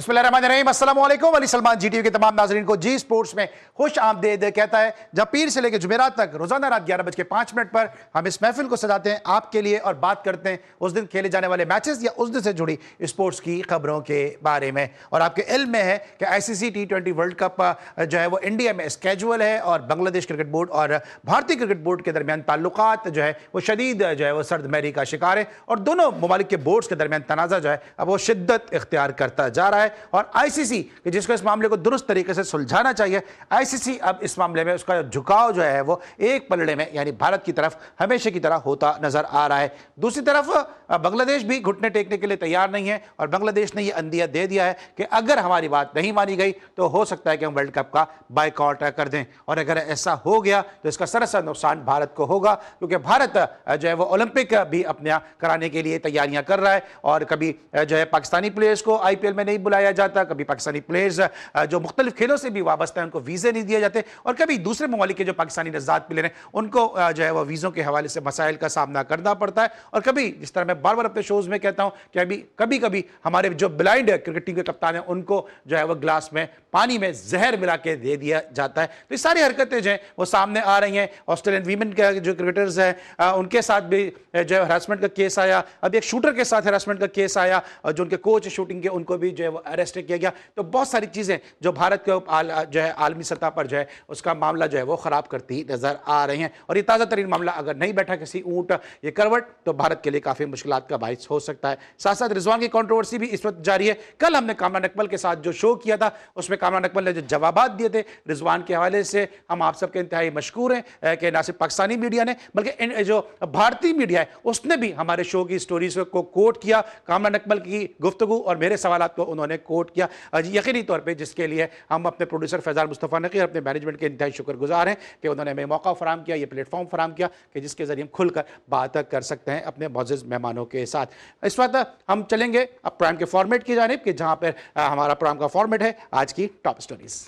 बिस्मिल्लाहिर्रहमानिर्रहीम, अस्सलाम वालेकुम। अली सलमान जीटीवी के तमाम नाज़रीन को जी स्पोर्ट्स में खुश आमदीद कहता है। जब पीर से लेकर जुमेरात तक रोजाना रात 11:05 पर हम इस महफिल को सजाते हैं आपके लिए और बात करते हैं उस दिन खेले जाने वाले मैचेस या उस दिन से जुड़ी स्पोर्ट्स की खबरों के बारे में। और आपके इल्म में है कि ICC T20 वर्ल्ड कप जो है वो इंडिया में स्केजुअल है और बांग्लादेश क्रिकेट बोर्ड और भारतीय क्रिकेट बोर्ड के दरमियान ताल्लुकात जो है वो शदीद जो है वो सर्द महरी का शिकार है और दोनों ममालिक के बोर्ड्स के दरमियान तनाज़ा जो है अब वो शिद्दत इख्तियार करता जा रहा है। और ICC कि जिसको इस मामले को दुरुस्त तरीके से सुलझाना चाहिए, ICC अब इस मामले में उसका झुकाव जो है वो एक पलड़े में यानी भारत की तरफ हमेशा की तरह होता नजर आ रहा है। दूसरी तरफ बांग्लादेश भी घुटने टेकने के लिए तैयार नहीं है और बांग्लादेश ने यह अंदिया दे दिया है कि अगर हमारी बात नहीं मानी गई तो हो सकता है कि हम वर्ल्ड कप का बायकॉट कर दें। और अगर ऐसा हो गया तो इसका सरासर नुकसान भारत को होगा, क्योंकि भारत जो है वो ओलंपिक भी अपने कराने के लिए तैयारियां कर रहा है और कभी जो है पाकिस्तानी प्लेयर्स को IPL में नहीं बुलाया जाता, कभी पाकिस्तानी प्लेयर्स जो मुख्तलिफ खेलों से भी वाबस्ता है उनको वीजे नहीं दिए जाते और कभी दूसरे ममालिक के जो पाकिस्तानी नज़ात प्लेयर हैं उनको जो है वो वीज़ों के हवाले से मसाइल का सामना करना पड़ता है। और कभी जिस तरह मैं बार बार अपने शोज़ में कहता हूं कि अभी कभी कभी हमारे जो ब्लाइंड क्रिकेट टीम के कप्तान हैं उनको जो है वो ग्लास में पानी में जहर मिला के दे दिया जाता है। तो ये सारी हरकतें जो हैं वो सामने आ रही हैं। ऑस्ट्रेलियन वीमेन के जो क्रिकेटर्स हैं उनके साथ भी जो है हरासमेंट का केस आया, अभी एक शूटर के साथ हरासमेंट का केस आया और जो उनके कोच शूटिंग के उनको भी जो है वो अरेस्ट किया गया। तो बहुत सारी चीज़ें जो भारत के जो है आलमी सतह पर जो है उसका मामला जो है वो ख़राब करती नज़र आ रही हैं। और ये ताज़ा तरीन मामला अगर नहीं बैठा किसी ऊँट ये करवट तो भारत के लिए काफ़ी मुश्किलात का बाइस हो सकता है। साथ साथ रिजवान की कंट्रोवर्सी भी इस वक्त जारी है। कल हमने कामरा नकमल के साथ जो शो किया था उसमें कामरा नकमल ने जो जवाबात दिए थे रिजवान के हवाले से हम आप सबके इंतहाई मशकूर हैं कि ना सिर्फ पाकिस्तानी मीडिया ने बल्कि जो भारतीय मीडिया है उसने भी हमारे शो की स्टोरीज को कोट किया। कामरा नकमल की गुफ्तगू और मेरे सवालात को उन्होंने कोट किया यकीनी तौर पे, जिसके लिए हम अपने प्रोड्यूसर फैजान मुस्तफ़ा नकी और अपने मैनेजमेंट के इंतहाई शुक्रगुजार हैं कि उन्होंने हमें मौका फराम किया, ये प्लेटफॉर्म फराम किया कि जिसके ज़रिए हम खुलकर बात कर सकते हैं अपने मुअज़्ज़ज़ मेहमानों के साथ। इस वक्त हम चलेंगे अब प्रोग्राम के फॉर्मेट की जानिब कि जहाँ पर हमारा प्रोग्राम का फॉर्मेट है आज की टॉप स्टोरीज।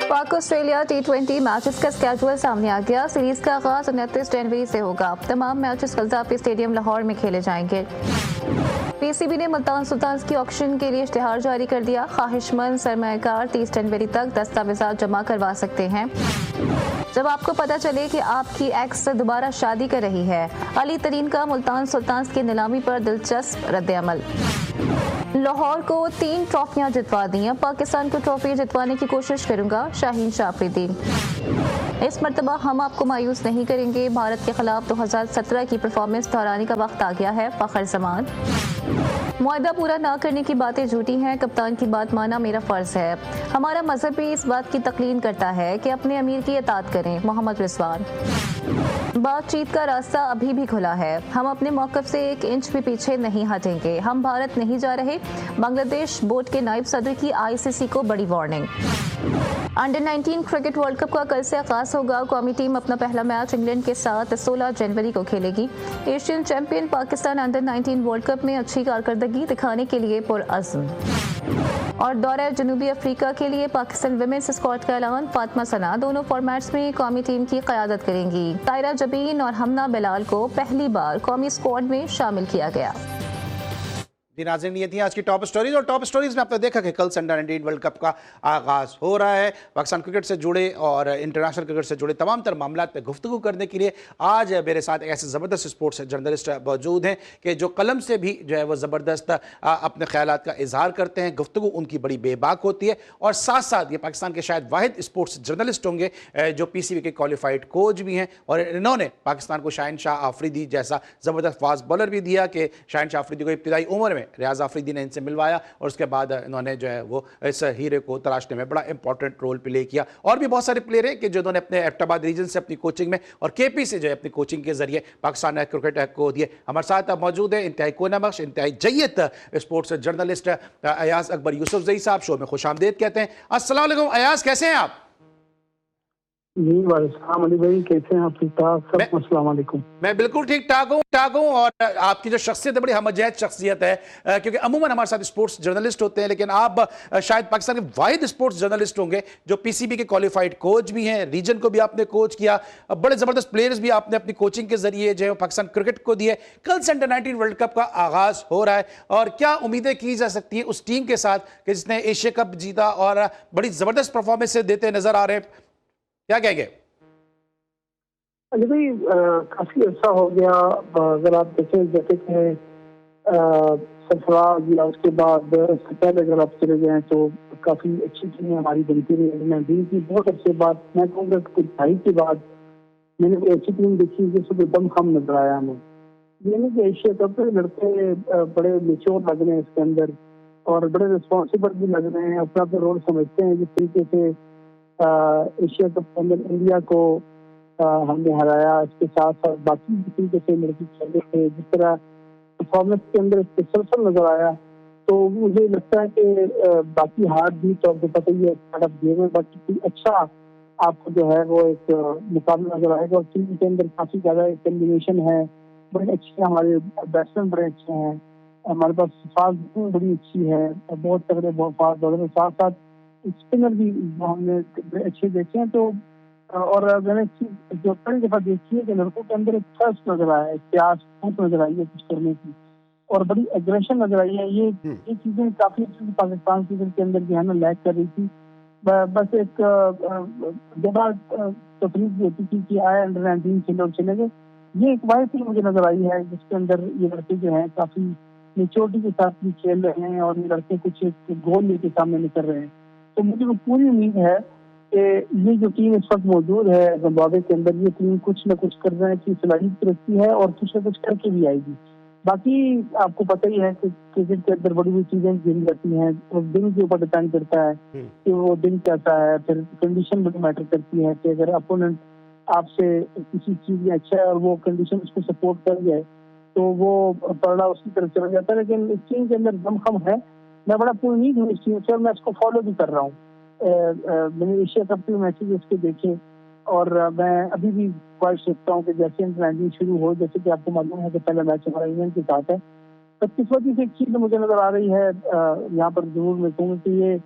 पाक ऑस्ट्रेलिया T20 मैचेस का स्केजुअल सामने आ गया। सीरीज का आगाज 29 जनवरी से होगा। तमाम मैचेस कल्ज़ापी स्टेडियम लाहौर में खेले जाएंगे। PCB ने मुल्तान सुल्तान्स की ऑक्शन के लिए इश्तिहार जारी कर दिया। ख्वाहिशमंद सरमायाकार 30 जनवरी तक दस्तावेजात जमा करवा सकते हैं। जब आपको पता चले कि आपकी एक्स दोबारा शादी कर रही है, अली तरीन का मुल्तान सुल्तान्स की नीलामी पर दिलचस्प रद्द-ए-अमल। लाहौर को 3 ट्रॉफियां जितवा दी हैं। पाकिस्तान को ट्रॉफी जितवाने की कोशिश करूंगा, शाहीन शाह अफरीदी। इस मरतबा हम आपको मायूस नहीं करेंगे। भारत के खिलाफ 2017 की परफॉर्मेंस दोहराने का वक्त आ गया है, फखर जमान। मुआहदा पूरा ना करने की बातें झूठी हैं, कप्तान की बात माना मेरा फर्ज है। हमारा मजहब भी इस बात की तकलीन करता है कि अपने अमीर की इताअत करें, मोहम्मद रिजवान। बातचीत का रास्ता अभी भी खुला है, हम अपने मौक़िफ़ से 1 इंच भी पीछे नहीं हटेंगे। हम भारत नहीं जा रहे। बांग्लादेश बोर्ड के नायब सदर की ICC को बड़ी warning. Under 19 cricket world cup का कल से आगाज होगा। कौमी टीम अपना पहला मैच इंग्लैंड के साथ 16 जनवरी को खेलेगी। Asian champion Pakistan under 19 world cup में अच्छी कारकर्दगी दिखाने के लिए पुरअज़्म। और दौरे जनूबी अफ्रीका के लिए पाकिस्तान विमेंस स्क्वाड का ऐलान। फातिमा सना दोनों फॉर्मेट्स में कौमी टीम की क़यादत करेंगी। तायरा जबीन और हमना बिलाल को पहली बार कौमी स्क्वाड में शामिल किया गया। नाज़रीन, ये थी आज की टॉप स्टोरीज और टॉप स्टोरीज में आपने देखा कि कल से अंडर 19 वर्ल्ड कप का आगाज़ हो रहा है। पाकिस्तान क्रिकेट से जुड़े और इंटरनेशनल क्रिकेट से जुड़े तमाम तर मामला पे गुफ्तगू करने के लिए आज मेरे साथ एक ऐसे ज़बरदस्त स्पोर्ट्स जर्नलिस्ट मौजूद हैं कि जो कलम से भी जो है वो ज़बरदस्त अपने ख्यालात का इजहार करते हैं। गुफ्तगू उनकी बड़ी बेबाक होती है और साथ साथ ये पाकिस्तान के शायद वाहिद स्पोर्ट्स जर्नलिस्ट होंगे जो PCB के क्वालिफाइड कोच भी हैं और इन्होंने पाकिस्तान को शाहीन शाह अफरीदी जैसा ज़बरदस्त फास्ट बॉलर भी दिया कि शाहीन शाह अफरीदी को इब्तिदाई उम्र में रियाज अफरीदी ने इनसे मिलवाया और उसके बाद इन्होंने जो है वो इस हीरे को तलाशने में बड़ा इंपॉर्टेंट रोल प्ले किया। और भी बहुत सारे प्लेयर हैं कि जिन्होंने अपने एबटाबाद रीजन से अपनी कोचिंग में और KP से जो है अपनी कोचिंग के जरिए पाकिस्तान क्रिकेट को दिए। हमारे साथ मौजूद है इंतहाई कोनाबख्श, इंतहाई Jayyad sports journalist Ayaz Akbar Yousafzai साहब। शो में खुश आमदीद कहते हैं। अस्सलाम वालेकुम अयाज, कैसे हैं आप? जी, वालेकुम अली भाई, कैसे हैं आप? ठीक-ठाक सब? मैं अस्सलाम वालेकुम। मैं बिल्कुल ठीक ठाक हूँ और आपकी जो शख्सियत है बड़ी हमजैत शख्सियत है, क्योंकि अमूमन हमारे साथ स्पोर्ट्स जर्नलिस्ट होते हैं, लेकिन आप शायद पाकिस्तान के वाहिद स्पोर्ट्स जर्नलिस्ट होंगे जो पीसीबी के क्वालिफाइड कोच भी हैं, रीजन को भी आपने कोच किया, बड़े जबरदस्त प्लेयर्स भी आपने अपनी कोचिंग के जरिए जो है पाकिस्तान क्रिकेट को दिए। कल से अंडर-19 वर्ल्ड कप का आगाज हो रहा है और क्या उम्मीदें की जा सकती हैं उस टीम के साथ कि जिसने एशिया कप जीता और बड़ी जबरदस्त परफॉर्मेंस देते नजर आ रहे हैं, क्या कहेंगे? अली भाई, काफ़ी अर्सा हो गया। अगर आप देखें जैसे कि सरफराज या उसके बाद उससे पहले अगर आप चले जाएँ तो काफ़ी अच्छी टीमें हमारी बनती रही। अंडर-19 की बहुत अरसे बाद, मैं कहूँगा कुछ दहाई के बाद मैंने कोई अच्छी टीम देखी जिसमें दम खम नजर आया हमें। ये नहीं कि एशिया कप में लड़के बड़े मैच्योर लग रहे हैं इसके अंदर और बड़े रिस्पॉन्सिबल भी लग रहे हैं, अपना अपना रोल समझते हैं। जिस तरीके से एशिया कप के अंदर इंडिया को हमने हराया, इसके साथ साथ बाकी भी तरीके से लड़के खेले थे, जिस तरह परफॉर्मेंस के अंदर तसलसल नजर आया। तो मुझे लगता है कि बाकी हार जीत तो आपको पता ही है, गेम है, बट अच्छा आपको जो है वो एक मुकाबला नजर आएगा और टीम के अंदर काफी ज्यादा एक कॉम्बिनेशन है। बड़े अच्छे हमारे बैट्समैन, बड़े अच्छे हैं, हमारे पास फास्ट बड़ी अच्छी है, बहुत तगड़े, बहुत फास्ट बॉलर, साथ साथ स्पिनर भी हमने बड़े अच्छे देखे हैं। तो और मैंने जो कई दफा देखी है कि लड़कों के अंदर एक थर्स्ट नजर आया है, प्यास भूख नजर आई है कुछ करने की और बड़ी एग्रेशन नजर आई है। ये चीजें काफी पाकिस्तान क्रिकेट के अंदर जो है ना लैक कर रही थी। बस एक जगह तकलीफ भी होती थी कि आए अंडर-19 खेले और चले गए। ये एक वाइड टीम मुझे नजर आई है जिसके अंदर ये लड़के जो हैं काफी मेच्योरिटी के साथ भी खेल रहे हैं और ये लड़के कुछ एक गोल लेके सामने निकल रहे हैं। तो मुझे वो पूरी उम्मीद है कि ये जो टीम इस वक्त मौजूद है जिम्बाब्वे के अंदर, ये टीम कुछ न कुछ करने की सलाहियत रखती है और कुछ न कुछ करके भी आएगी। बाकी आपको पता ही है कि क्रिकेट के अंदर बड़ी बड़ी चीजें गिन जाती हैं और दिन के ऊपर डिपेंड करता है कि वो दिन कैसा है। फिर कंडीशन बड़ी मैटर करती है कि अगर अपोनेंट आपसे किसी चीज में अच्छा है और वो कंडीशन उसको सपोर्ट कर जाए तो वो पलड़ा उसकी तरफ चला जाता है। लेकिन इस टीम के अंदर दमखम है, मैं बड़ा उम्मीद हूँ इस टीम से और मैं इसको फॉलो भी कर रहा हूँ। मैंने एशिया कप के मैचेज उसके देखे और मैं अभी भी ख्वाहिश रखता हूँ कि जैसे अंडर-19 शुरू हो, जैसे कि आपको मालूम है कि पहला मैच हमारा इंग्लैंड के साथ है, तो किस्मती से एक चीज मुझे नजर आ रही है यहाँ पर जरूर मैं कहूँगा कि ये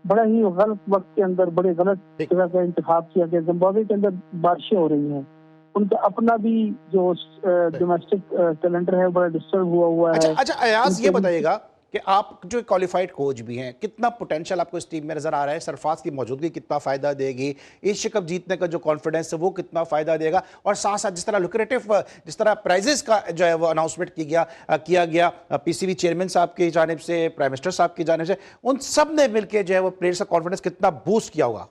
बड़ा ही गलत वक्त के अंदर बड़े गलत जगह का इंतखाब किया गया। जिम्बाब्वे के अंदर बारिशें हो रही हैं, उनका अपना भी जो डोमेस्टिक कैलेंडर है बड़ा डिस्टर्ब हुआ अच्छा है। अच्छा, अयाज ये बताइएगा कि आप जो क्वालिफाइड कोच भी हैं, कितना पोटेंशियल आपको इस टीम में नजर आ रहा है? सरफराज की मौजूदगी कितना फायदा देगी? एशिया कप जीतने का जो कॉन्फिडेंस है वो कितना फायदा देगा? और साथ साथ जिस तरह लुक्रेटिव, जिस तरह प्राइजेस का जो है वो अनाउंसमेंट किया गया पीसीबी चेयरमैन साहब की जानिब से, प्राइम मिनिस्टर साहब की जानिब से, उन सब ने मिलकर जो है वो प्लेयर्स का कॉन्फिडेंस कितना बूस्ट किया होगा?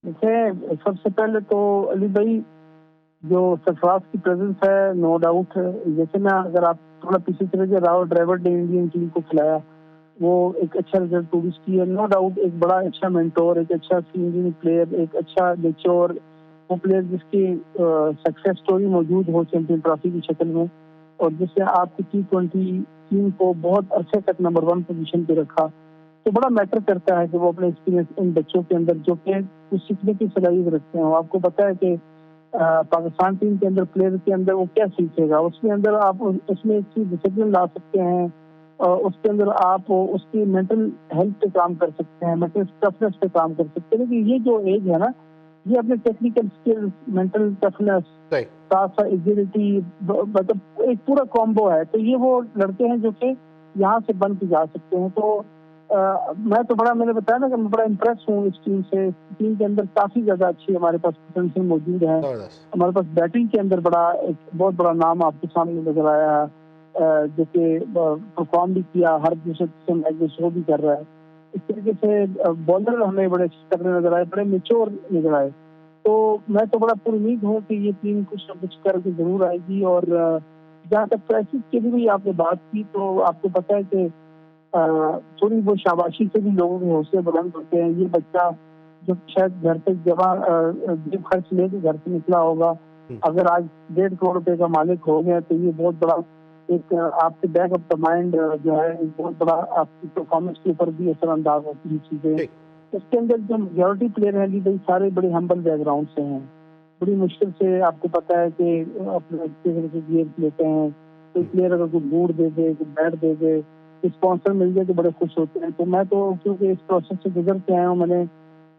देखिए, सबसे पहले तो अली भाई जो सरफराज की प्रेजेंस है, नो डाउट, जैसे ना अगर आप थोड़ा पीछे चले जाए, राहुल ड्राइवर ने इंडियन टीम को खिलाया, वो एक अच्छा रिजल्ट प्रोड्यूस किया, नो डाउट एक बड़ा अच्छा मेंटोर, एक अच्छा सीनियर प्लेयर, एक अच्छा मेच्योर वो प्लेयर जिसकी सक्सेस स्टोरी मौजूद हो चैंपियन ट्रॉफी की शक्ल में और जिससे आपकी T20 टीम को बहुत अरसे तक नंबर 1 पोजीशन पे रखा। तो बड़ा मैटर करता है कि वो अपने एक्सपीरियंस इन बच्चों के अंदर जो कि कुछ सीखने की सलाहियत रखते हैं। आपको पता है कि पाकिस्तान टीम के अंदर प्लेयर के अंदर वो क्या सीखेगा, उसके अंदर आप उसमें एक चीज डिसिप्लिन ला सकते हैं और उसके अंदर आप उसकी मेंटल हेल्थ पे काम कर सकते हैं, मेंटल टफनेस पे काम कर सकते हैं। लेकिन ये जो एज है ना, ये अपने टेक्निकल स्किल्स, मेंटल टफनेस, साथ साथ एजिलिटी, मतलब एक पूरा कॉम्बो है। तो ये वो लड़के हैं जो कि यहाँ से बन के जा सकते हैं। तो मैं तो बड़ा, मैंने बताया ना कि मैं बड़ा इम्प्रेस हूँ इस टीम से। टीम के अंदर काफी ज्यादा अच्छी हमारे पास पोटेंशियल मौजूद है। हमारे पास बैटिंग के अंदर बड़ा एक बहुत बड़ा नाम आपके सामने नजर आया है जो कि परफॉर्म भी किया, हर दूसरे मैच में शो भी कर रहा है। इस तरीके से बॉलर हमें बड़े अच्छे तगड़े नजर आए, बड़े मेच्योर नजर आए। तो मैं तो बड़ा उम्मीद हूँ कि ये टीम कुछ न कुछ करके जरूर आएगी। और जहाँ तक प्रैक्टिस की भी आपने बात की, तो आपको पता है कि थोड़ी वो शाबाशी से भी लोगों के हौसले बुलंद होते हैं। ये बच्चा जो शायद घर पे जमा जेब खर्च लेके घर से निकला होगा, अगर आज 1.5 करोड़ रुपए का मालिक हो गया तो ये बहुत बड़ा एक आपके बैक ऑफ द माइंड जो है बहुत बड़ा आपकी परफॉर्मेंस के ऊपर भी असरअंदाज होती है चीजें। उसके अंदर जो मेजोरिटी प्लेयर हैं जी भाई सारे बड़े हम्बल बैकग्राउंड से हैं। बड़ी मुश्किल से आपको पता है कि अपने गियर लेते हैं। कोई प्लेयर अगर कोई बूट दे दे, कोई बैट दे दे, स्पॉन्सर मिल जाए तो बड़े खुश होते हैं। तो मैं तो क्योंकि इस प्रोसेस से गुजर के आया हूँ, मैंने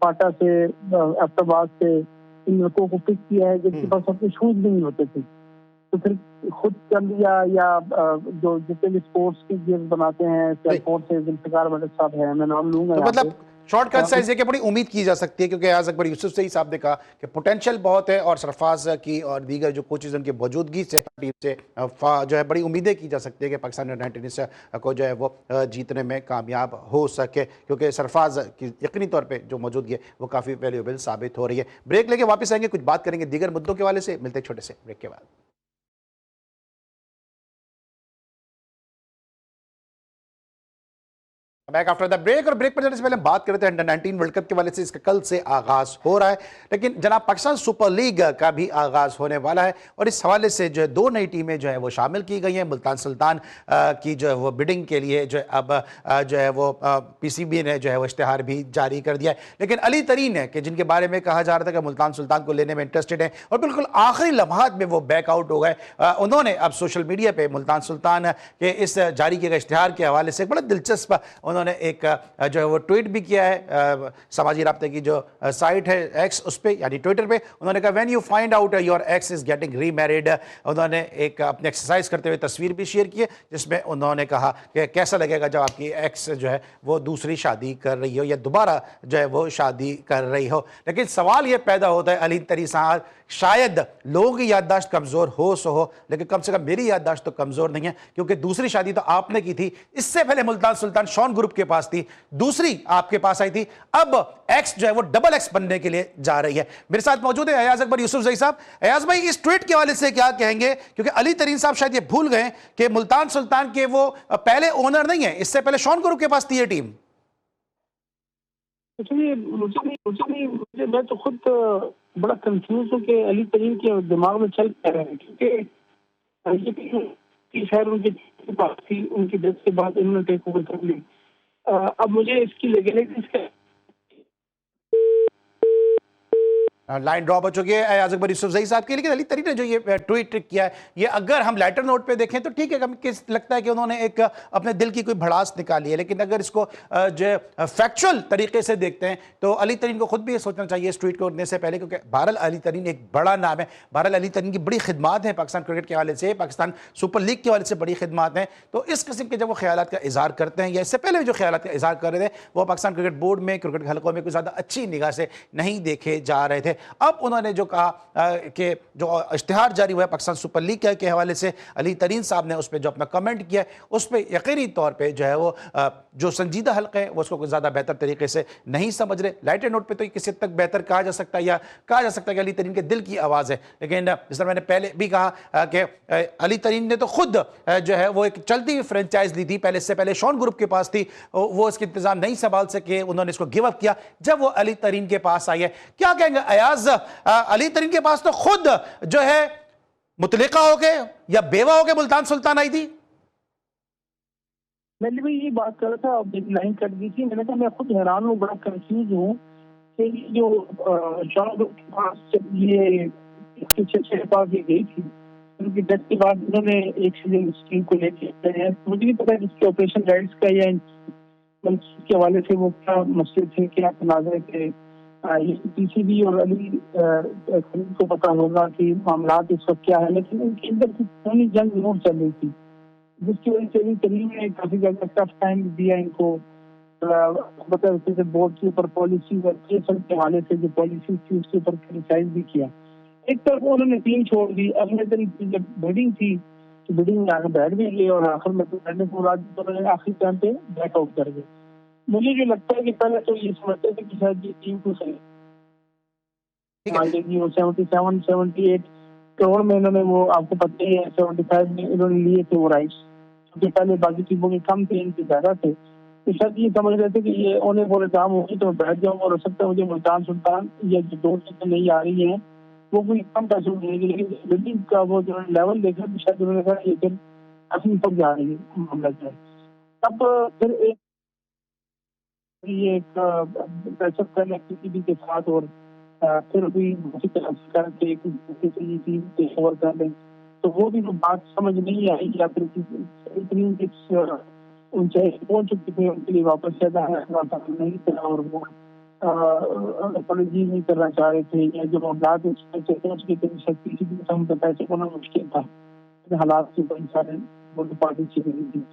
पाटा से, अफ्ताबाद से इन लड़कों को पिक किया है जिनके पास अपने शूज भी नहीं होते थे, तो फिर खुद कर लिया। या जो जितने भी स्पोर्ट्स की गियर बनाते हैं, स्पोर्ट्स से जुल्फिकार भट्ट साहब है, मैं नाम लूंगा तो यहाँ मतलब पे। शॉर्टकट साइज है कि बड़ी उम्मीद की जा सकती है, क्योंकि आज अकबर यूसुफ से ही साहब ने कहा कि पोटेंशियल बहुत है और सरफराज की और दीगर जो कोचेज उनकी मौजूदगी से टीम से जो है बड़ी उम्मीदें की जा सकती है कि पाकिस्तान अंडर-19 को जो है वो जीतने में कामयाब हो सके, क्योंकि सरफराज की यकीनी तौर पर जो मौजूदगी है वो काफ़ी वैल्यूएबल साबित हो रही है। ब्रेक लेके वापस आएंगे, कुछ बात करेंगे दीगर मुद्दों के हवाले से। मिलते हैं छोटे से ब्रेक के बाद। Back after the break. और ब्रेक पर जाने से पहले हम बात करते हैं अंडर-19 वर्ल्ड कप के वाले से। इसका कल से आगाज हो रहा है, लेकिन जनाब पाकिस्तान सुपर लीग का भी आगाज होने वाला है और इस हवाले से जो है दो नई टीमें जो है वो शामिल की गई हैं। मुल्तान सुल्तान की जो है वो बिडिंग के लिए जो है अब जो है वो पीसीबी ने जो है वो इश्तिहार भी जारी कर दिया है, लेकिन अली तरीन है कि जिनके बारे में कहा जा रहा था कि मुल्तान सुल्तान को लेने में इंटरेस्टेड है और बिल्कुल आखिरी लम्हात में वो बैकआउट हो गए। उन्होंने अब सोशल मीडिया पर मुल्तान सुल्तान के इस जारी किए गए इश्तिहार के हवाले से एक बड़ा दिलचस्प उन्होंने एक जो है वो ट्वीट भी किया है। समाजी राब्ते की जो साइट है एक्स, उस पे यानी ट्विटर पे उन्होंने कहा when you find out your x is getting remarried. उन्होंने एक अपनी एक्सरसाइज करते हुए तस्वीर भी शेयर की है, जिसमें उन्होंने कहा कि कैसा लगेगा जब आपकी एक्स जो है वो दूसरी शादी कर रही हो या दोबारा जो है वो शादी कर रही हो। लेकिन सवाल ये पैदा होता है अली तरी साहब, शायद लोगों की याददाश्त कमजोर हो सो हो, लेकिन कम से कम मेरी याददाश्त तो कमजोर नहीं है, क्योंकि दूसरी शादी तो आपने की थी, इससे पहले मुल्तान सुल्तान शॉन ग्रुप के पास थी, दूसरी आपके पास आई थी, अब एक्स जो है वो डबल एक्स बनने के लिए जा रही है। मेरे साथ मौजूद है अयाज अकबर यूसुफ जई साहब। अयाज भाई, इस ट्वीट के हवाले से क्या कहेंगे, क्योंकि अली तरीन साहब शायद ये भूल गए कि मुल्तान सुल्तान के वो पहले ओनर नहीं है, इससे पहले शॉन ग्रुप के पास थी ये टीम। मुझे मैं तो खुद बड़ा कंफ्यूज हूँ कि अली तरीन के दिमाग में चल क्या रहा है, क्योंकि खैर उनके पास थी, उनकी डेथ के बाद इन्होंने टेक ओवर कर ली। अब मुझे इसकी लेगेलिटी लाइन ड्रॉप हो चुकी है अयाज अकबर यूसुफ जई साहब की, लेकिन अली तरीन ने जो ये ट्वीट किया है, ये अगर हम लाइटर नोट पे देखें तो ठीक है, हमें लगता है कि उन्होंने एक अपने दिल की कोई भड़ास निकाली है, लेकिन अगर इसको जो फैक्चुअल तरीके से देखते हैं तो अली तरीन को खुद भी ये सोचना चाहिए इस ट्वीट को उड़ने से पहले, क्योंकि बहरहाल अली तरीन एक बड़ा नाम है, बहरहाल अली तरीन की बड़ी खिदमात हैं पाकिस्तान क्रिकेट के हवाले से, पाकिस्तान सुपर लीग के हवाले से बड़ी खिदमात हैं। तो इस किस्म के जब वो ख्यालात का इजहार करते हैं या इससे पहले भी जो ख्यालात का इजहार कर रहे थे वो पाकिस्तान क्रिकेट बोर्ड में, क्रिकेट हलकों में कोई ज़्यादा अच्छी निगाह से नहीं देखे जा रहे थे। अब उन्होंने जो कहा कि जो इश्तिहार जारी हुआ है पाकिस्तान सुपर लीग के हवाले से, अली तरीन साहब ने उस पर जो अपना कमेंट किया उस पर यकीनी तौर पे जो है वो जो संजीदा हल्के हैं वो उसको कुछ ज़्यादा बेहतर तरीके से नहीं समझ रहे। लाइटर नोट पे तो किसी हद तक बेहतर कहा जा सकता है या कहा जा सकता है कि अली तरीन के दिल की आवाज़ है, लेकिन जिस तरह मैंने पहले भी कहा कि अली तरीन ने तो खुद जो है वो एक चलती हुई फ्रेंचाइज ली थी, पहले इससे पहले शॉन ग्रुप के पास थी, वो इसके इंतजाम नहीं संभाल सके, उन्होंने इसको गिव अप किया जब वो अली तरीन के पास आई है। क्या कहेंगे अयाज, अली तरीन के पास तो खुद जो है मुतलिका हो गए या बेवा हो गए मुल्तान सुल्तान आई थी। मैंने भी ये बात कर रहा था, अब लाइन कट गई थी, मैंने कहा मैं खुद हैरान हूँ, बड़ा कंफ्यूज हूँ कि जो शॉन ग्रुप के पास ये इसके पास ये गई थी, उनकी डेथ के बाद उन्होंने एक स्कीम को लेके हैं, मुझे नहीं पता इसके ऑपरेशन राइट्स का या के हवाले से वो क्या मसले थे, क्या तनाज़े थे, ये पीसीबी और अली को पता होगा कि मामला इस वक्त क्या है, लेकिन उनके अंदर खूनी जंग जरूर चल रही थी, जिसकी वजह से अली तरीन ने काफी ज्यादा टफ टाइम दिया इनको। बताया बोर्ड के ऊपर पॉलिसी और के हवाले से जो पॉलिसी थी उसके ऊपर क्रिटिसाइज भी किया। एक तरफ उन्होंने टीम छोड़ दी, अगले दिन जब बिडिंग थी तो बिडिंग में आगे बैठ भी गए और आखिर में तो आखिरी टाइम पे बैकआउट कर गए। मुझे जो लगता है कि पहले तो ये समझते थे कि शायद ये टीम को सही 77-78 करोड़ में इन्होंने वो, आपको पता ही है 75 में इन्होंने लिए थे वो राइट्स, क्योंकि पहले बाकी टीमों के कम थे, इनके ज्यादा थे, तो शायद ये समझ रहे थे कि ये होने बोले काम होगी तो बैठ जाऊंगा और हो सकता है मुझे मुल्तान सुल्तान या जो दो चीजें नहीं आ रही है वो कोई कम पैसे मिलेगी, लेकिन बिल्डिंग का वो जो लेवल देखा तो शायद उन्होंने कहा ये फिर काफी ऊपर जा रही है मामला। अब फिर एक ये एक मैचअप कर लिया पीसीबी के साथ और फिर भी उसी तरह से करके एक दूसरे से ये टीम पे ओवर कर लें, तो वो भी तो बात समझ नहीं आई या फिर इतनी ऊंचाई पहुंच चुकी थी उनके लिए वापस से नहीं था और वो अपॉलॉजी नहीं करना चाह रहे थे या जो मामलात उससे पहुंच गए थे शायद पीसीबी के सामने पैसे को ना मुश्किल था, हालात के बड़ी सारे दोनों पार्टी चली थी।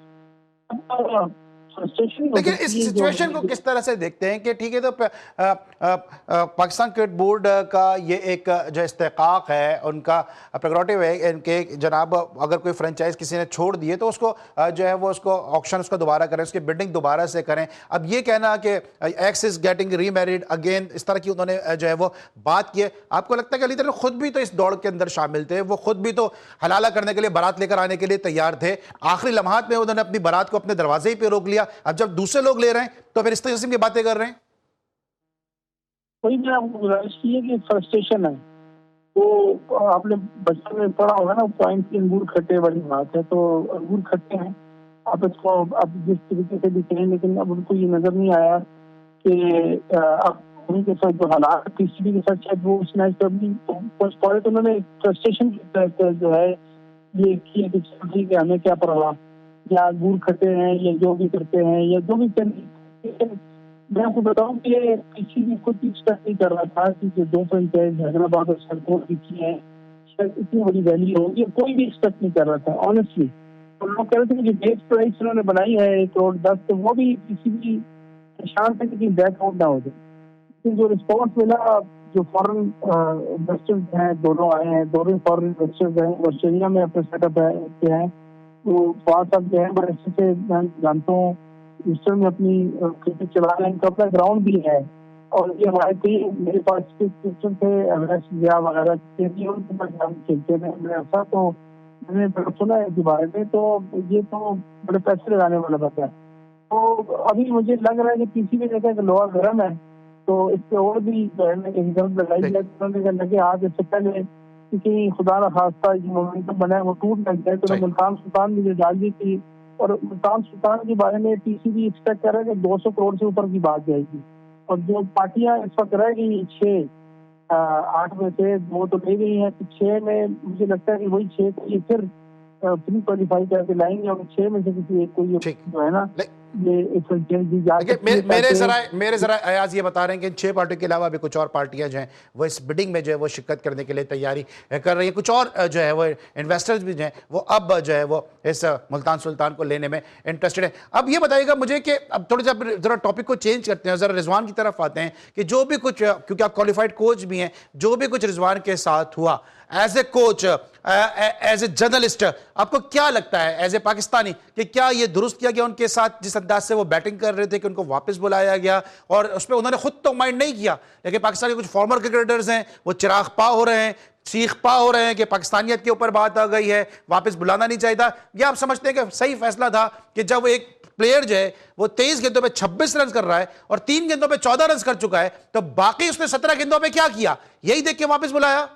लेकिन इस सिचुएशन को किस तरह से देखते हैं कि ठीक है तो पाकिस्तान क्रिकेट बोर्ड का ये एक जो इस्तेकाक है उनका प्रेरोगेटिव है इनके जनाब अगर कोई फ्रेंचाइज किसी ने छोड़ दिए तो उसको जो है वो उसको ऑक्शन उसको दोबारा करें, उसकी बिल्डिंग दोबारा से करें। अब ये कहना कि x is getting remarried again, इस तरह की उन्होंने जो है वो बात की है। आपको लगता है कि अली तरह खुद भी तो इस दौड़ के अंदर शामिल थे, वो खुद भी तो हलाला करने के लिए बारात लेकर आने के लिए तैयार थे, आखिरी लम्हात में उन्होंने अपनी बारात को अपने दरवाजे ही पे रोक लिया, अब जब दूसरे लोग ले रहे हैं तो फिर इस किस्म की बातें कर रहे हैं। वही मैंने आपको गुजारिश की है कि फ्रस्ट्रेशन है, तो आपने बचपन में पढ़ा होगा ना पॉइंट की अंगूर खट्टे वाली बात है, तो अंगूर खट्टे हैं आप इसको अब जिस तरीके से भी कहें, लेकिन अब उनको ये नजर नहीं आया कि अब उनके साथ जो हालात पीसीबी के साथ शायद वो उस मैच पर भी पहुंच पाए, तो उन्होंने फ्रस्ट्रेशन जो है ये किया कि ठीक है हमें क्या परवाह, या अंगूर खट्टे हैं या जो भी करते हैं या जो भी करें। मैं आपको बताऊं कि किसी भी खुद एक्सपेक्ट नहीं कर रहा था कि जो दो फ्रेंचाइज हैदराबाद और सरकोट की है शायद इतनी बड़ी वैल्यू होगी, कोई भी एक्सपेक्ट नहीं कर रहा था ऑनेस्टली। तो लोग कह रहे थे कि बेस प्राइस उन्होंने बनाई है 1 करोड़ 10, तो वो भी किसी भी निशान पे कि बैकआउट ना हो जाए, लेकिन जो रिस्पॉन्स मिला जो फॉरेन इन्वेस्टर्स हैं दोनों आए हैं, दोनों फॉरेन इन्वेस्टर्स हैं ऑस्ट्रेलिया में अपने सेटअप है, वो फवाद साहब जो है बड़े अच्छे से मैं जानता हूँ ईस्टर्न में अपनी क्रिकेट चला रहे हैं, इनका अपना ग्राउंड भी है और ये हमारे कई मेरे पास क्रिकेटर थे वगैरह उनके पास खेलते थे ऐसा, तो मैंने सुना है इसके बारे में, तो ये तो बड़े पैसे लगाने वाला बात है। तो अभी मुझे लग रहा है कि पीसीबी जगह का लोहा गर्म है, तो इस पे और भी जो है ना कहीं गर्म लगाई जाए लगे आज इससे पहले क्योंकि खुदा न खास्ता जो मोमेंटम बना है वो टूट लग जाए, तो मुल्तान सुल्तान ने जो डाल दी थी, और मुल्तान सुल्तान के बारे में पीसीबी एक्सपेक्ट कर रहा है कि 200 करोड़ से ऊपर की बात जाएगी, और जो पार्टियां इस वक्त रह गई 8 में से 2 तो ले गई हैं, तो 6 में मुझे लगता है कि वही 6 को ये फिर प्री क्वालिफाई करके लाएंगे और 6 में से किसी एक को ये जो है ना मेरे जरा अयाज ये बता रहे हैं कि इन 6 पार्टियों के अलावा भी कुछ और पार्टियां जो हैं वो इस बिडिंग में जो है वो शिरकत करने के लिए तैयारी कर रही है, कुछ और जो है वो इन्वेस्टर्स भी जो हैं वो अब जो है वो इस मुल्तान सुल्तान को लेने में इंटरेस्टेड है। अब ये बताइएगा मुझे कि अब थोड़ा सा जरा टॉपिक को चेंज करते हैं, जरा रिजवान की तरफ आते हैं कि जो भी कुछ, क्योंकि आप क्वालिफाइड कोच भी हैं, जो भी कुछ रिजवान के साथ हुआ as a coach as a journalist, आपको क्या लगता है एज ए पाकिस्तानी कि क्या ये दुरुस्त किया गया उनके साथ जिस अंदाज से वो बैटिंग कर रहे थे कि उनको वापस बुलाया गया, और उस पर उन्होंने खुद तो माइंड नहीं किया, लेकिन पाकिस्तान के कुछ फॉर्मर क्रिकेटर्स हैं वो चिराग पा हो रहे हैं, सीख पा हो रहे हैं कि पाकिस्तानियत के ऊपर बात आ गई है, वापस बुलाना नहीं चाहिए था, या आप समझते हैं कि सही फैसला था कि जब एक प्लेयर जो है वो 23 गेंदों पे 26 रन कर रहा है और 3 गेंदों पे 14 रन कर चुका है, तो बाकी उसने 17 गेंदों पे क्या किया यही देख के वापस बुलाया?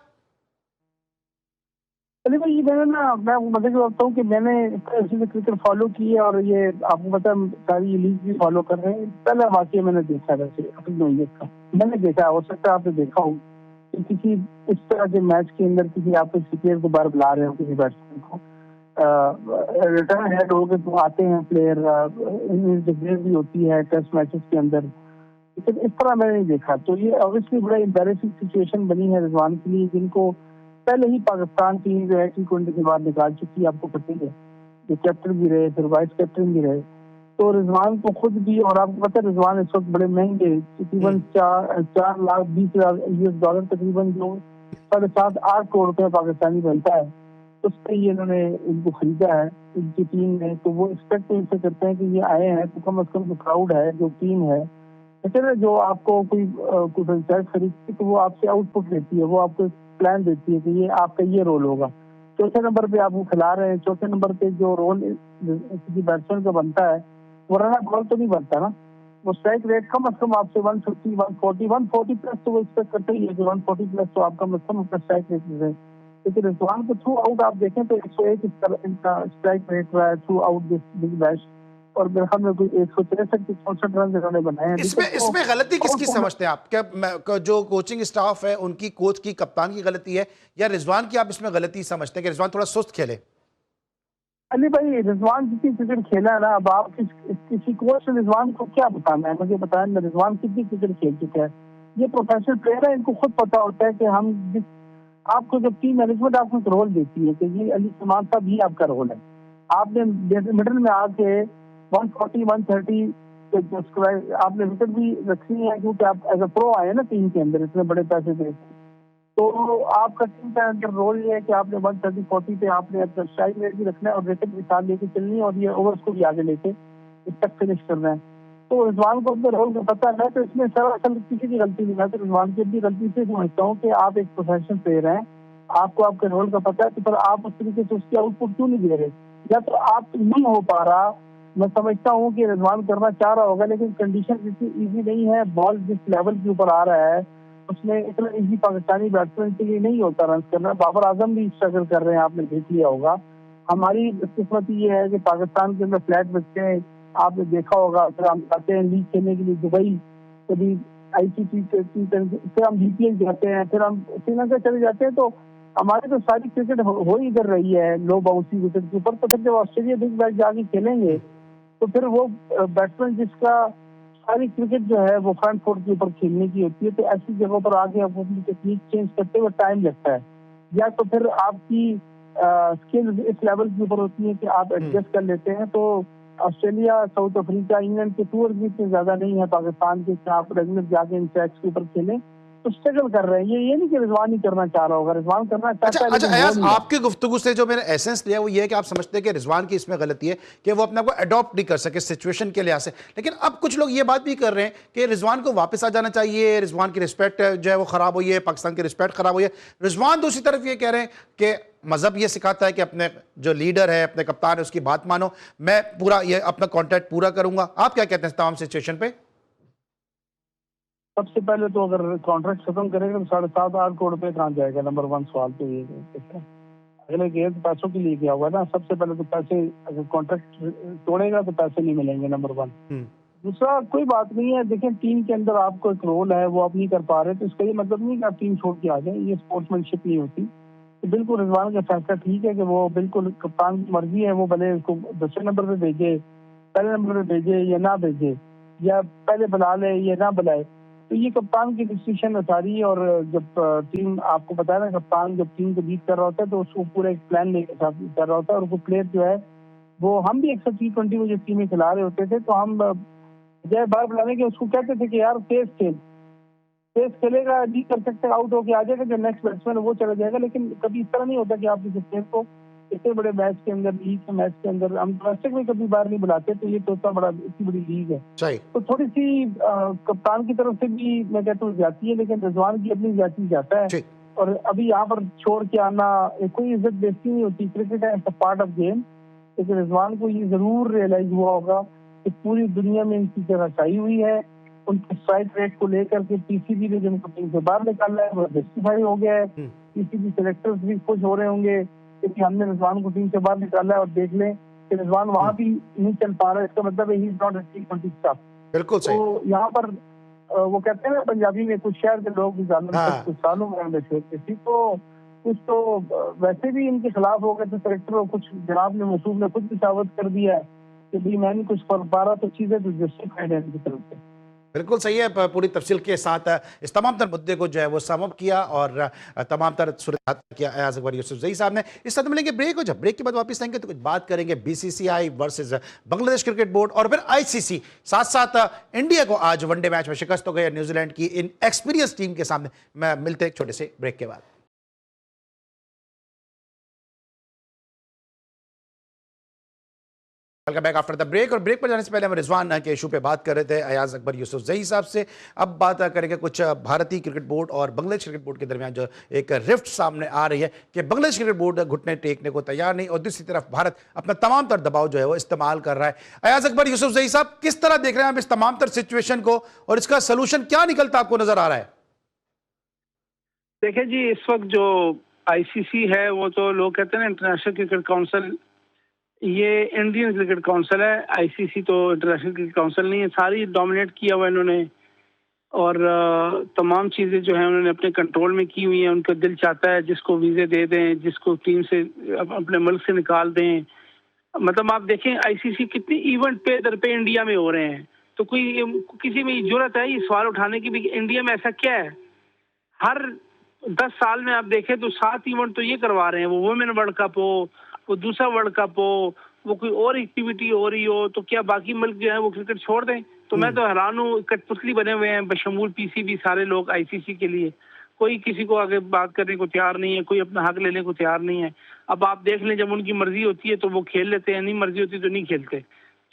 चलिए भाई, ये मैंने ना मैं मतलब बताता हूँ कि मैंने ऐसे क्रिकेट फॉलो की है और ये आपको पता सारी लीग भी फॉलो कर रहे हैं। पहला वाकया मैंने देखा वैसे अपनी नौयत का मैंने देखा, हो सकता है आपने देखा हो कि किसी इस तरह के मैच के अंदर किसी आप प्लेयर को बार बुला रहे हो, किसी बैट्समैन को रिटर्न हेड हो गए तो आते हैं प्लेयर, डिक्लेयर भी होती है टेस्ट मैचेस के अंदर, लेकिन इस तरह मैंने नहीं देखा। तो ये ऑब्वियसली बड़ा एम्बैरेसिंग सिचुएशन बनी है रिजवान के लिए, जिनको पहले ही पाकिस्तान टीम जो है T20 के बाद निकाल चुकी है, आपको पता ही है, जो कैप्टन भी रहे फिर वाइस कैप्टन भी रहे, तो रिजवान को खुद भी, और आपको पता है रिजवान इस वक्त बड़े महंगे तकरीबन 4,20,000 US$ तकरीबन जो 7.5-8 करोड़ रुपए पाकिस्तानी बनता है, उस पर ही इन्होंने इनको खरीदा है इनकी टीम ने। तो वो एक्सपेक्ट इनसे करते हैं कि ये आए हैं तो कम से कम जो क्राउड है जो टीम है, लेकिन जो आपको कोई फ्रेंचाइज खरीदती तो वो आपसे आउटपुट लेती है, वो आपको प्लान देती है कि ये आपका ये रोल होगा। चौथे नंबर पे आपको खिला रहे हैं, चौथे नंबर पे जो रोल किसी बैट्समैन का बनता है वो रन आउट बॉल तो नहीं बनता ना, वो स्ट्राइक रेट कम से कम आपसे 150, 140 प्लस तो वो एक्सपेक्ट करते ही है कि 140 प्लस तो आपका मतलब अपना स्ट्राइक रेट है। लेकिन रिजवान को थ्रू आउट आप देखें तो 101 इनका स्ट्राइक रेट रहा है through out this big bash, और मेरे ख्याल में कोई 163 के 64 रन इन्होंने बनाए हैं। इसमें तो इसमें गलती किसकी समझते हैं आप? क्या जो कोचिंग स्टाफ है उनकी, कोच की, कप्तान की गलती है, या रिजवान की आप इसमें गलती समझते हैं कि रिजवान थोड़ा सुस्त खेले? अली भाई, रिजवान जितनी क्रिकेट खेला है ना, अब आप किसी कोच ने रिजवान को क्या बताना है? मुझे बताया ना, रिजवान कितनी क्रिकेट खेल चुका है। ये प्रोफेशनल प्लेयर है, इनको खुद पता होता है कि हम जिस आपको जब टीम मैनेजमेंट आपको एक रोल देती है कि ये अली सलमान साहब ये आपका रोल है, आपने मिडिल में आके 140 130 आपने विकेट भी रखी है, क्योंकि आप एज अ प्रो आए ना टीम के अंदर इतने बड़े पैसे दे। तो आपका टीम का अंदर रोल ये है कि आपने 130 40 पे आपने अपना स्ट्राइक रेट भी रखना है और विकेट भी साथ लेके चलनी है और ये ओवर्स को भी आगे लेके इस तक फिनिश करना है। तो रिजवान को अपने रोल का पता है, तो इसमें सरासर किसी की गलती नहीं है। तो रिजवान की अपनी गलती से समझता हूँ कि आप एक प्रोफेशनल प्लेयर हैं, आपको आपके रोल का पता है, तो पर आप उस तरीके से उसकी आउटपुट क्यों नहीं दे रहे? या तो आप नहीं हो पा रहा। मैं समझता हूँ कि रिजवान करना चाह रहा होगा, लेकिन कंडीशन इतनी ईजी नहीं है। बॉल जिस लेवल के ऊपर आ रहा है उसमें इतना इजी पाकिस्तानी बैट्समैन के लिए नहीं होता रन करना। बाबर आजम भी स्ट्रगल कर रहे हैं, आपने देख लिया होगा। हमारी किस्मत ये है कि पाकिस्तान के अंदर फ्लैट बच्चे हैं, आपने देखा होगा। फिर हम जाते हैं लीग खेलने के लिए दुबई, कभी ICC फिर हम BPL जाते हैं, फिर हम श्रीलंका चले जाते हैं। तो हमारी तो सारी क्रिकेट हो ही इधर रही है लो बाउंसी विकेट के ऊपर। तो फिर जब ऑस्ट्रेलिया बिग बैश जाके खेलेंगे तो फिर वो बैट्समैन जिसका सारी क्रिकेट जो है वो फ्रंट फुट के ऊपर खेलने की होती है, तो ऐसी जगहों पर आगे आप अपनी टेक्निक चेंज करते हुए टाइम लगता है। या तो फिर आपकी स्किल इस लेवल के ऊपर होती है कि आप एडजस्ट कर लेते हैं। तो ऑस्ट्रेलिया, साउथ अफ्रीका, इंग्लैंड के टूर भी इतने ज्यादा नहीं है पाकिस्तान के कि आप रेगुलर जाके इन ट्रैक्स के ऊपर खेलें। तो स्ट्रगल कर रहे हैं। ये नहीं कि रिजवान ही करना चाह रहा होगा, रिजवान करना चाहता अच्छा है अच्छा, लेकिन हो अयाज, नहीं रहा। आपकी गुफ्तगू से जो मैंने एसेंस लिया वो ये है कि आप समझते हैं कि रिजवान की इसमें गलती है कि वो अपने आप को अडॉप्ट नहीं कर सके सिचुएशन के लिहाज से। लेकिन अब कुछ लोग ये बात भी कर रहे हैं कि रिजवान को वापस आ जाना चाहिए, रिजवान की रिस्पेक्ट जो है वो खराब हुई है, पाकिस्तान की रिस्पेक्ट खराब हुई है। रिजवान दूसरी तरफ ये कह रहे हैं कि मजहब ये सिखाता है कि अपने जो लीडर है, अपने कप्तान है, उसकी बात मानो, मैं पूरा ये अपना कॉन्ट्रैक्ट पूरा करूंगा। आप क्या कहते हैं इस तमाम सिचुएशन पे? सबसे पहले तो अगर कॉन्ट्रैक्ट खत्म करेगा तो 7.5-8 करोड़ रुपए कहाँ जाएगा? नंबर 1 सवाल तो ये है। अगले गेयर पैसों के लिए किया हुआ ना। सबसे पहले तो पैसे, अगर कॉन्ट्रैक्ट तोड़ेगा तो पैसे नहीं मिलेंगे, नंबर 1। दूसरा, कोई बात नहीं है, देखें टीम के अंदर आपको एक रोल है, वो आप नहीं कर पा रहे, तो इसका ये मतलब नहीं कि आप टीम छोड़ के आ जाए। ये स्पोर्ट्समैनशिप नहीं होती। तो बिल्कुल रिजवान का फैसला ठीक है कि वो बिल्कुल कप्तान की मर्जी है, वो भले उसको 10वें नंबर पे भेजे, पहले नंबर पे भेजे या ना भेजे, या पहले बुला ले या ना बुलाए। तो ये कप्तान की डिसीजन है सारी। और जब टीम, आपको पता है ना, कप्तान जब टीम को लीड कर रहा होता है तो उसको पूरा एक प्लान लेके साथ कर रहा होता है। और वो प्लेयर जो है वो, हम भी 120 में जब टीमें खिला रहे होते थे तो हम जय बार बुलाने के उसको कहते थे कि यार तेज खेलेगा, नहीं कर सकते, आउट होके आ जाएगा, जो नेक्स्ट बैट्समैन है वो चला जाएगा। लेकिन कभी इस तरह नहीं होता कि आप किसी प्लेयर को इतने बड़े मैच के अंदर, लीग के मैच के अंदर, हम डोमेस्टिक में कभी बार नहीं बुलाते। तो ये तो इतना बड़ा, इतनी बड़ी लीग है, तो थोड़ी सी कप्तान की तरफ से भी मैं कहता हूँ जाती है, लेकिन रिजवान की अपनी जाती जाता है। और अभी यहाँ पर छोड़ के आना कोई इज्जत बेइज्जती नहीं होती। क्रिकेट है, पार्ट ऑफ गेम। लेकिन रिजवान को ये जरूर रियलाइज हुआ होगा कि पूरी दुनिया में इनकी जगह चाहिए हुई है। उनके स्ट्राइक रेट को लेकर के PCB ने जिनको टीम से बाहर निकाला है वो जस्टिफाई हो गया है। PCB सेलेक्टर्स भी खुश हो रहे होंगे कि हमने रिजवान को टीम से बाहर निकाला है। और देख लें कि रिजवान वहां भी नहीं चल पा रहा है, इसका मतलब है he is not a T20 staff. बिल्कुल सही। तो यहाँ पर वो कहते हैं ना पंजाबी में, कुछ शहर के लोग कुछ सालों में थी, तो कुछ तो वैसे भी इनके खिलाफ हो गए थे सेलेक्टर, और कुछ जनाब ने, मसूद ने खुद भी साबित कर दिया है कि भाई मैं नहीं कुछ कर पा रहा। तो चीजें तो जस्टिफाइड है इनकी तरफ से। बिल्कुल सही है। पूरी तफसील के साथ इस तमाम तर मुद्दे को जो है वो सम अप किया और तमाम तर सूरत किया अयाज अकबर यूसुफजई साहब ने। इस साथ मिलेंगे ब्रेक, और जब ब्रेक के बाद वापस आएंगे तो कुछ बात करेंगे BCCI versus Bangladesh cricket board और फिर ICC। साथ साथ इंडिया को आज वनडे मैच में शिकस्त हो गई न्यूजीलैंड की इन एक्सपीरियंस टीम के सामने। मिलते एक छोटे से ब्रेक के बाद। Welcome back after the break. और ब्रेक पर जाने से पहले हम रिजवान के इशू पे बात कर रहे थे अयाज अकबर यूसुफजई साहब से। अब बात करेंगे कुछ भारतीय क्रिकेट बोर्ड और बांग्लादेश क्रिकेट बोर्ड के दरमियान जो एक रिफ्ट सामने आ रही है कि बांग्लादेश क्रिकेट बोर्ड घुटने टेकने को तैयार नहीं, और दूसरी तरफ भारत अपना तमाम तर दबाव जो है वो इस्तेमाल कर रहा है। अयाज अकबर यूसुफजई साहब, किस तरह देख रहे हैं आप इस तमाम तर सिचुएशन को, और इसका सोल्यूशन क्या निकलता आपको नजर आ रहा है? देखिए जी, इस वक्त जो ICC है वो तो लोग कहते हैं ना इंटरनेशनल क्रिकेट काउंसिल, ये इंडियन क्रिकेट काउंसिल है, आईसीसी तो इंटरनेशनल क्रिकेट काउंसिल नहीं है। सारी डोमिनेट किया हुआ इन्होंने, और तमाम चीज़ें जो है उन्होंने अपने कंट्रोल में की हुई हैं। उनका दिल चाहता है जिसको वीज़े दे दें, जिसको टीम से अपने मुल्क से निकाल दें। मतलब आप देखें आईसीसी कितनी इवेंट पे दर पे इंडिया में हो रहे हैं, तो कोई किसी में जरूरत है ये सवाल उठाने की भी इंडिया में ऐसा क्या है? हर 10 साल में आप देखें तो 7 इवेंट तो ये करवा रहे हैं, वो वुमेन वर्ल्ड कप हो, वो दूसरा वर्ल्ड कप हो, वो कोई और एक्टिविटी हो रही हो, तो क्या बाकी मुल्क जो है वो क्रिकेट छोड़ दें? तो मैं तो हैरान हूँ, कठपुतली बने हुए हैं बशमूल पीसीबी सारे लोग आईसीसी के लिए। कोई किसी को आगे बात करने को तैयार नहीं है, कोई अपना हक लेने को तैयार नहीं है। अब आप देख लें, जब उनकी मर्जी होती है तो वो खेल लेते हैं, नहीं मर्जी होती तो नहीं खेलते।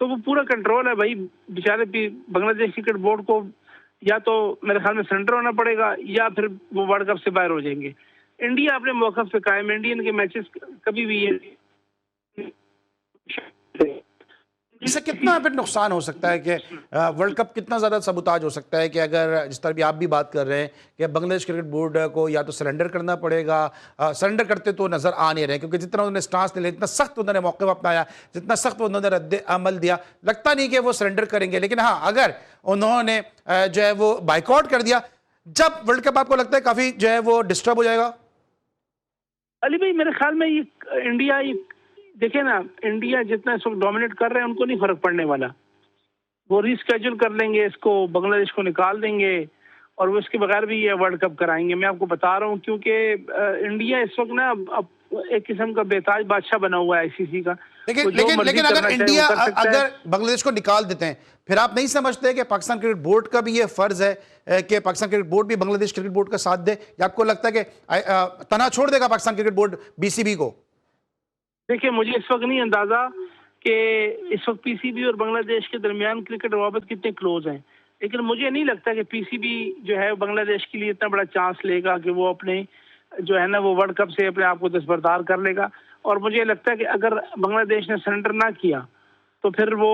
तो वो पूरा कंट्रोल है भाई। बेचारे बांग्लादेश क्रिकेट बोर्ड को या तो मेरे ख्याल में सरेंडर होना पड़ेगा, या फिर वो वर्ल्ड कप से बाहर हो जाएंगे। इंडिया अपने मौक़िफ़ पे कायम, इंडियन के मैचेस कभी भी इससे कितना फिर नुकसान हो सकता है कि वर्ल्ड कप कितना ज़्यादा सबूताज हो सकता है कि अगर जिस तरह भी आप भी बात कर रहे हैं कि बांग्लादेश क्रिकेट बोर्ड को या तो सरेंडर करना पड़ेगा, सरेंडर करते तो नज़र आ नहीं रहे, क्योंकि जितना उन्होंने स्टांस ले लिया, जितना सख्त उन्होंने मौक़िफ़ अपनाया, जितना सख्त उन्होंने रद्द अमल दिया, लगता नहीं कि वो सरेंडर करेंगे। लेकिन हाँ, अगर उन्होंने जो है वो बाइकआउट कर दिया, जब वर्ल्ड कप आपको लगता है काफ़ी जो है वो डिस्टर्ब हो जाएगा? अली भाई मेरे ख्याल में ये इंडिया, देखिए ना, इंडिया जितना इस वक्त डोमिनेट कर रहे हैं उनको नहीं फर्क पड़ने वाला। वो रीस्केड्यूल कर लेंगे इसको, बांग्लादेश को निकाल देंगे और वो इसके बगैर भी ये वर्ल्ड कप कराएंगे। मैं आपको बता रहा हूँ, क्योंकि इंडिया इस वक्त ना अब एक किस्म का बेताज बादशाह बना हुआ है आईसीसी का। लेकिन अगर इंडिया अगर बांग्लादेश को निकाल देते हैं, फिर आप नहीं समझते कि पाकिस्तान क्रिकेट बोर्ड का भी ये फर्ज है कि पाकिस्तान क्रिकेट बोर्ड भी बांग्लादेश क्रिकेट बोर्ड का साथ दे, या आपको लगता है कि तना छोड़ देगा पाकिस्तान क्रिकेट बोर्ड बीसीबी को? देखिए, मुझे इस वक्त नहीं अंदाजा कि इस वक्त पीसीबी और बांग्लादेश के दरमियान क्रिकेट रवाबत कितने क्लोज हैं, लेकिन मुझे नहीं लगता कि पीसीबी जो है बांग्लादेश के लिए इतना बड़ा चांस लेगा कि वो अपने जो है ना वो वर्ल्ड कप से अपने आप को दस्तबरदार कर लेगा। और मुझे लगता है कि अगर बांग्लादेश ने सरेंडर ना किया तो फिर वो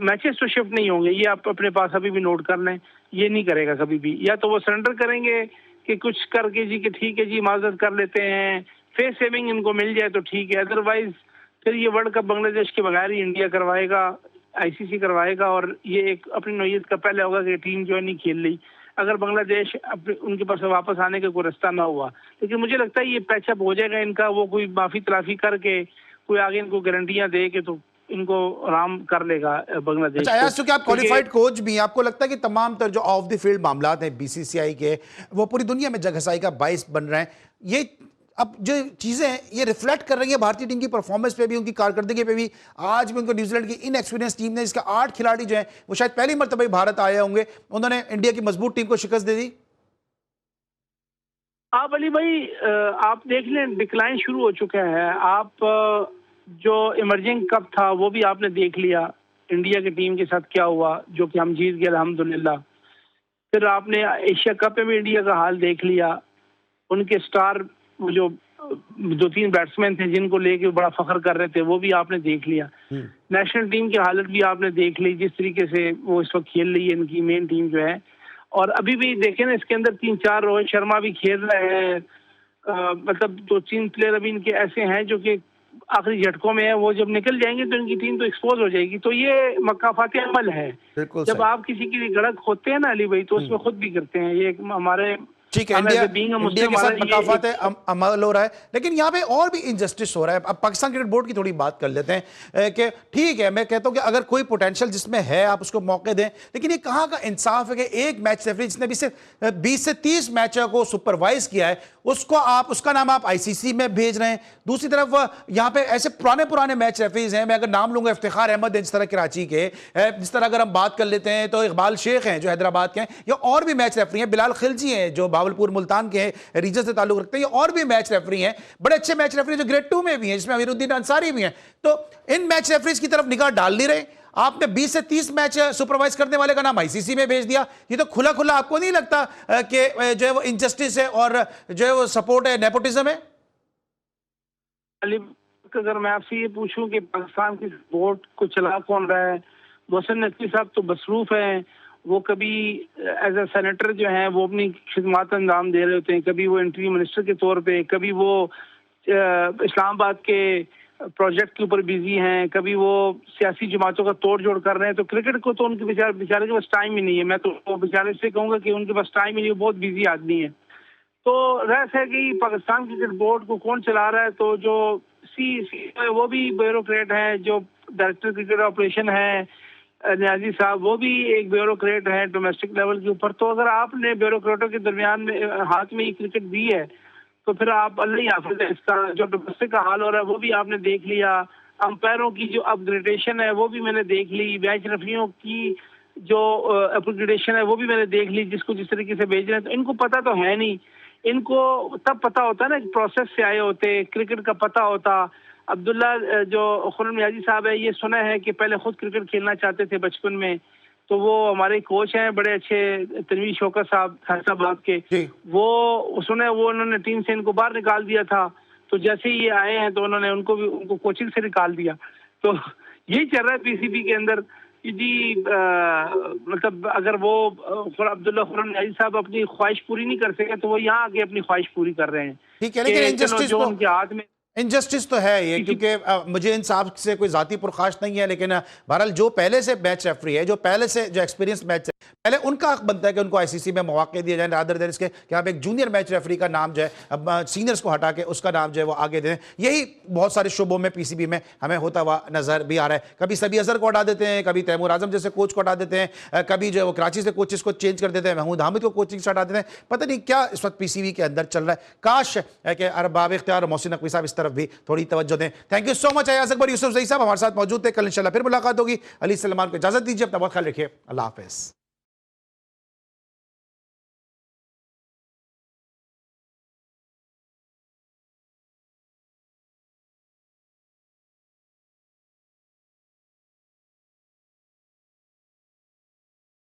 मैचेस तो शिफ्ट नहीं होंगे। ये आप अपने पास अभी भी नोट कर लें, ये नहीं करेगा कभी भी। या तो वो सरेंडर करेंगे कि कुछ करके जी कि ठीक है जी माजरत कर लेते हैं, फेस सेविंग इनको मिल जाए तो ठीक है, अदरवाइज फिर ये वर्ल्ड कप बांग्लादेश के बगैर ही इंडिया करवाएगा, आईसीसी करवाएगा। और ये एक अपनी नौयत का पहले होगा कि टीम जो है नहीं खेल रही, अगर बांग्लादेश उनके पास वापस आने का कोई रास्ता ना हुआ। लेकिन मुझे लगता है ये पैचअप हो जाएगा इनका, वो कोई माफी तलाफी करके कोई आगे इनको गारंटियां दे के तो इनको आराम कर लेगा बांग्लादेश। अच्छा यार, क्योंकि आप क्वालिफाइड कोच भी हैं, आपको लगता है कि तमाम तर जो ऑफ द फील्ड मामलात हैं बीसीसीआई के, वो पूरी दुनिया में जगहसाई का बाइस बन रहे हैं? ये अब जो चीज़ें हैं ये रिफ्लेक्ट कर रही है भारतीय टीम की परफॉर्मेंस पे भी, उनकी कारकर्दगी पे भी। आज भी उनको न्यूजीलैंड की इनएक्सपीरियंस टीम ने, जिसका 8 खिलाड़ी जो हैं वो शायद पहली मरतबा भारत आए होंगे, उन्होंने इंडिया की मजबूत टीम को शिकस्त दे दी। आप अली भाई आप देख लें, डिक्लाइन शुरू हो चुका है। आप जो इमर्जिंग कप था वो भी आपने देख लिया, इंडिया की टीम के साथ क्या हुआ, जो कि हम जीत गए अल्हम्दुलिल्लाह। फिर आपने एशिया कप में भी इंडिया का हाल देख लिया, उनके स्टार जो 2-3 बैट्समैन थे जिनको लेके बड़ा फख्र कर रहे थे वो भी आपने देख लिया। नेशनल टीम की हालत भी आपने देख ली, जिस तरीके से वो इस वक्त खेल रही है इनकी मेन टीम जो है। और अभी भी देखें ना, इसके अंदर 3-4 रोहित शर्मा भी खेल रहे हैं, मतलब 2-3 प्लेयर अभी इनके ऐसे हैं जो कि आखिरी झटकों में है। वो जब निकल जाएंगे तो इनकी टीम तो एक्सपोज हो जाएगी। तो ये मकाफात अमल है, जब आप किसी के लिए गड़क होते हैं ना अली भाई, तो उसमें खुद भी करते हैं। ये हमारे ठीक है, इंडिया के साथ मकाफात अमल हो रहा है, लेकिन यहाँ पे और भी इनजस्टिस हो रहा है। अब पाकिस्तान क्रिकेट बोर्ड की थोड़ी बात कर लेते हैं कि ठीक है, मैं कहता हूँ कि अगर कोई पोटेंशियल जिसमें है आप उसको मौके दें, लेकिन ये कहाँ का इंसाफ है कि एक मैच रेफरी जिसने 20 से 30 मैचों को सुपरवाइज किया है उसका नाम आप आईसीसी में भेज रहे हैं। दूसरी तरफ यहाँ पे ऐसे पुराने मैच रेफरीज हैं, मैं अगर नाम लूंगा इफ्तिखार अहमद है जिस तरह कराची के, जिस तरह अगर हम बात कर लेते हैं तो इकबाल शेख हैं जो हैदराबाद के हैं, या और भी मैच रेफरी हैं, बिलाल खिलजी हैं जो भावलपुर मुल्तान के हैं, रीजन से ताल्लुक रखते हैं, और भी मैच रेफरी हैं, बड़े अच्छे मैच रेफरी जो ग्रेड 2 में भी हैं, जिसमें अमीरुद्दीन अंसारी भी हैं। तो इन मैच रेफरीज की तरफ निगाह डाल नहीं रहे। आपने 20 से 30 मैच सुपरवाइज करने वाले का नाम आईसीसी में भेज दिया। ये तो खुला खुला आपको नहीं लगता कि जो है वो इनजस्टिस है और जो है वो सपोर्ट है, नेपोटिज्म है? अगर मैं आपसे ये पूछूं कि पाकिस्तान की बोर्ड को चला कौन रहा है, मोहसिन नकवी साहब तो मसरूफ हैं। वो कभी एज ए सेनेटर जो हैं वो अपनी खिदमत अंजाम दे रहे होते हैं, कभी वो इंटरिम मिनिस्टर के तौर पे, कभी वो इस्लामाबाद के प्रोजेक्ट के ऊपर बिजी हैं, कभी वो सियासी जमातों का तोड़ जोड़ कर रहे हैं। तो क्रिकेट को तो उनके बेचारे के पास टाइम ही नहीं है। मैं तो वो बेचारे से कहूँगा कि उनके पास टाइम ही नहीं है, बहुत बिजी आदमी है। तो रहस्य है कि पाकिस्तान क्रिकेट बोर्ड को कौन चला रहा है। तो जो सी वो भी ब्यूरोक्रेट है, जो डायरेक्टर क्रिकेट ऑपरेशन है न्याजी साहब, वो भी एक ब्यूरोक्रेट है डोमेस्टिक लेवल के ऊपर। तो अगर आपने ब्यूरोक्रेटों के दरमियान में हाथ में ये क्रिकेट दी है तो फिर आप अल्लाह ही हाफिज़ है। इसका जो डोमेस्टिक का हाल हो रहा है वो भी आपने देख लिया, अंपायरों की जो अपग्रेडेशन है वो भी मैंने देख ली, मैच रेफरियों की जो अपग्रेडेशन है वो भी मैंने देख ली, जिसको जिस तरीके से भेज रहे हैं। तो इनको पता तो है नहीं, इनको तब पता होता है ना, प्रोसेस से आए होते, क्रिकेट का पता होता। अब्दुल्ला जो खुर्रम नियाज़ी साहब है, ये सुना है कि पहले खुद क्रिकेट खेलना चाहते थे बचपन में। तो वो हमारे कोच हैं बड़े अच्छे, तनवीर शौकत साहब फैसलाबाद के, वो सुने वो उन्होंने टीम से इनको बाहर निकाल दिया था। तो जैसे ही ये आए हैं तो उनको कोचिंग से निकाल दिया। तो यही चल रहा है पीसीबी के अंदर कि जी मतलब अगर वो अब्दुल्ला खुर्रम नियाज़ी साहब अपनी ख्वाहिश पूरी नहीं कर सके तो वो यहाँ आके अपनी ख्वाहिश पूरी कर रहे हैं। ठीक है, लेकिन जो उनके हाथ में इनजस्टिस तो है ये, क्योंकि मुझे इन साहब से कोई जाती पुरखाश नहीं है, लेकिन बहरहाल जो पहले से मैच रेफरी है, जो पहले से जो एक्सपीरियंस मैच है, पहले उनका हक बनता है कि उनको आईसीसी में मौके दिए जाए, रादर देन इसके कि आप एक जूनियर मैच रेफरी का नाम जो है, अब सीनियर्स को हटा के उसका नाम जो है वो आगे दें। यही बहुत सारे शोबों में पीसीबी में हमें होता हुआ नजर भी आ रहा है। कभी सभी अजहर को हटा देते हैं, कभी तैमूर आजम जैसे कोच को हटा देते हैं, कभी जो कराची से कोचेस को चेंज कर देते हैं, महमूद हामिद को कोचिंग से हटा देते हैं। पता नहीं क्या इस वक्त पीसीबी के अंदर चल रहा है। काश है कि अरबाब इख्तियार और मोहसिन नकवी साहब इस तरफ भी थोड़ी तवज्जो दें। Thank you so much Ayaz Akbar Yousafzai साहब हमारे साथ मौजूद थे। कल इंशाल्लाह फिर मुलाकात होगी। अली सलमान को इजाजत दीजिए, अपना बहुत ख्याल रखिए। अल्लाह हाफिज़।